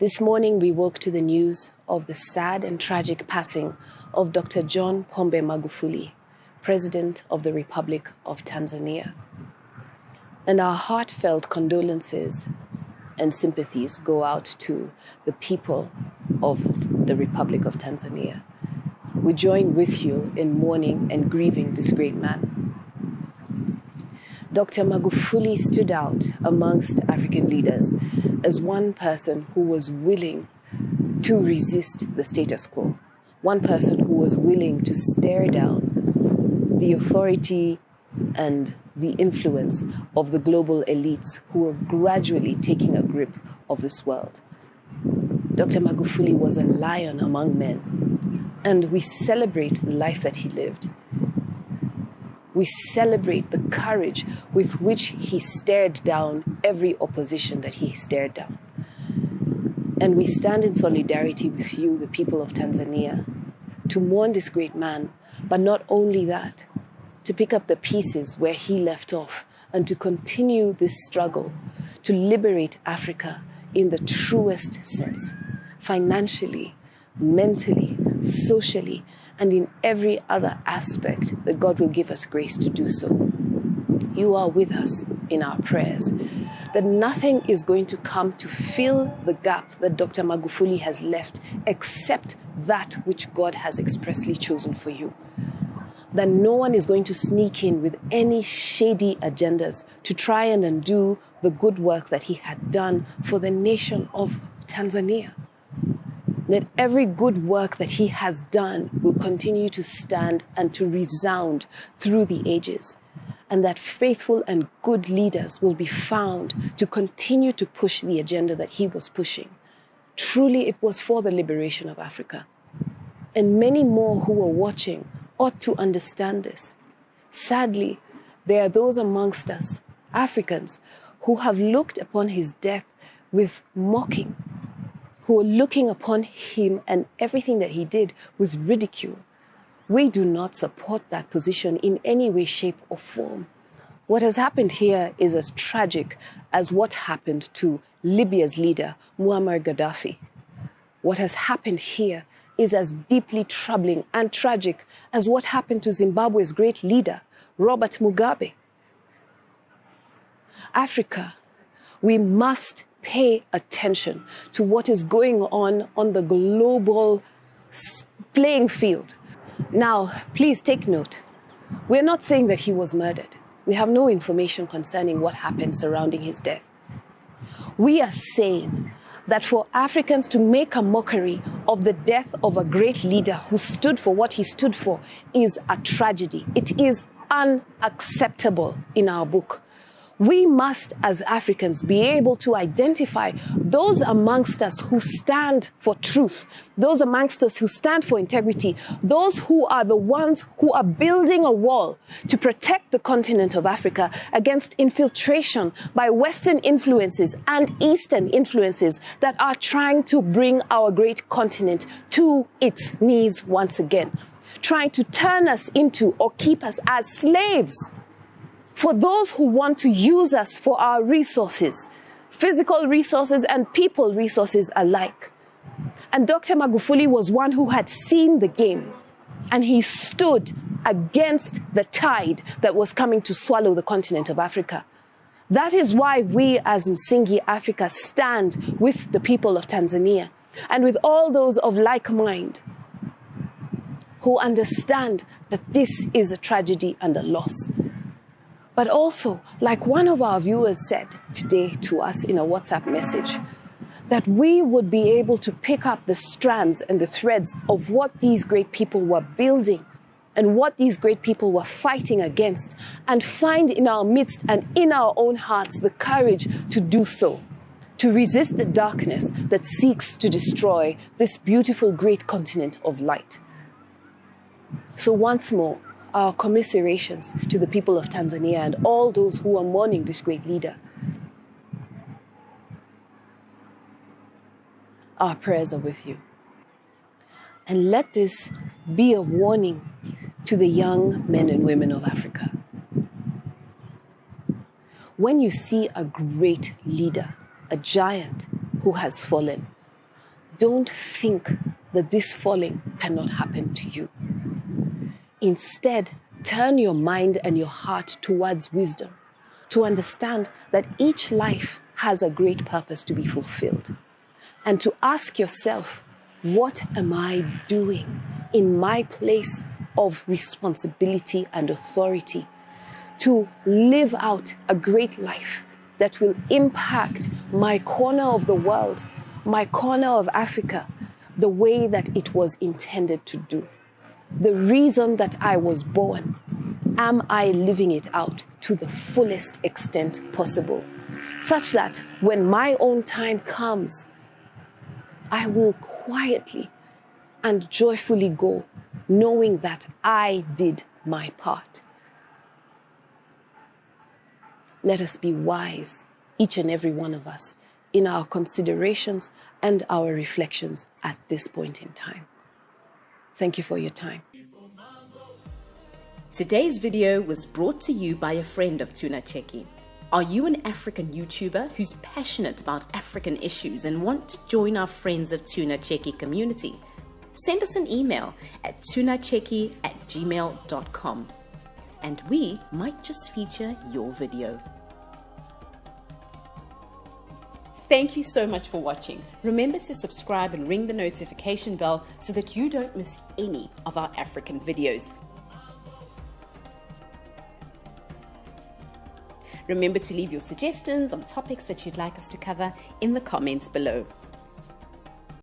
This morning we woke to the news of the sad and tragic passing of Dr. John Pombe Magufuli, President of the Republic of Tanzania. And our heartfelt condolences and sympathies go out to the people of the Republic of Tanzania. We join with you in mourning and grieving this great man. Dr. Magufuli stood out amongst African leaders as one person who was willing to resist the status quo, one person who was willing to stare down the authority and the influence of the global elites who were gradually taking a grip of this world. Dr. Magufuli was a lion among men, and we celebrate the life that he lived. We celebrate the courage with which he stared down every opposition that he stared down. And we stand in solidarity with you, the people of Tanzania, to mourn this great man, but not only that, to pick up the pieces where he left off and to continue this struggle to liberate Africa in the truest sense, financially, mentally, socially, and in every other aspect that God will give us grace to do so. You are with us in our prayers, that nothing is going to come to fill the gap that Dr. Magufuli has left except that which God has expressly chosen for you. That no one is going to sneak in with any shady agendas to try and undo the good work that he had done for the nation of Tanzania. That every good work that he has done will continue to stand and to resound through the ages. And that faithful and good leaders will be found to continue to push the agenda that he was pushing. Truly, it was for the liberation of Africa. And many more who are watching ought to understand this. Sadly, there are those amongst us, Africans, who have looked upon his death with mocking, who are looking upon him and everything that he did with ridicule. We do not support that position in any way, shape, or form. What has happened here is as tragic as what happened to Libya's leader, Muammar Gaddafi. What has happened here is as deeply troubling and tragic as what happened to Zimbabwe's great leader, Robert Mugabe. Africa, we must pay attention to what is going on the global playing field. Now, please take note. We're not saying that he was murdered. We have no information concerning what happened surrounding his death. We are saying that for Africans to make a mockery of the death of a great leader who stood for what he stood for is a tragedy. It is unacceptable in our book. We must, as Africans, be able to identify those amongst us who stand for truth, those amongst us who stand for integrity, those who are the ones who are building a wall to protect the continent of Africa against infiltration by Western influences and Eastern influences that are trying to bring our great continent to its knees once again, trying to turn us into or keep us as slaves for those who want to use us for our resources, physical resources and people resources alike. And Dr. Magufuli was one who had seen the game, and he stood against the tide that was coming to swallow the continent of Africa. That is why we as Msingi Africa stand with the people of Tanzania and with all those of like mind who understand that this is a tragedy and a loss. But also, like one of our viewers said today to us in a WhatsApp message, that we would be able to pick up the strands and the threads of what these great people were building and what these great people were fighting against, and find in our midst and in our own hearts the courage to do so, to resist the darkness that seeks to destroy this beautiful great continent of light. So once more, our commiserations to the people of Tanzania and all those who are mourning this great leader. Our prayers are with you. And let this be a warning to the young men and women of Africa. When you see a great leader, a giant who has fallen, don't think that this falling cannot happen to you. Instead, turn your mind and your heart towards wisdom, to understand that each life has a great purpose to be fulfilled, and to ask yourself, what am I doing in my place of responsibility and authority to live out a great life that will impact my corner of the world, my corner of Africa, the way that it was intended to do. The reason that I was born, am I living it out to the fullest extent possible, such that when my own time comes, I will quietly and joyfully go, knowing that I did my part. Let us be wise, each and every one of us, in our considerations and our reflections at this point in time. Thank you for your time. Today's video was brought to you by a friend of Tuna Cheki. Are you an African YouTuber who's passionate about African issues and want to join our Friends of Tuna Cheki community? Send us an email at tunacheki@gmail.com and we might just feature your video. Thank you so much for watching. Remember to subscribe and ring the notification bell so that you don't miss any of our African videos. Remember to leave your suggestions on topics that you'd like us to cover in the comments below.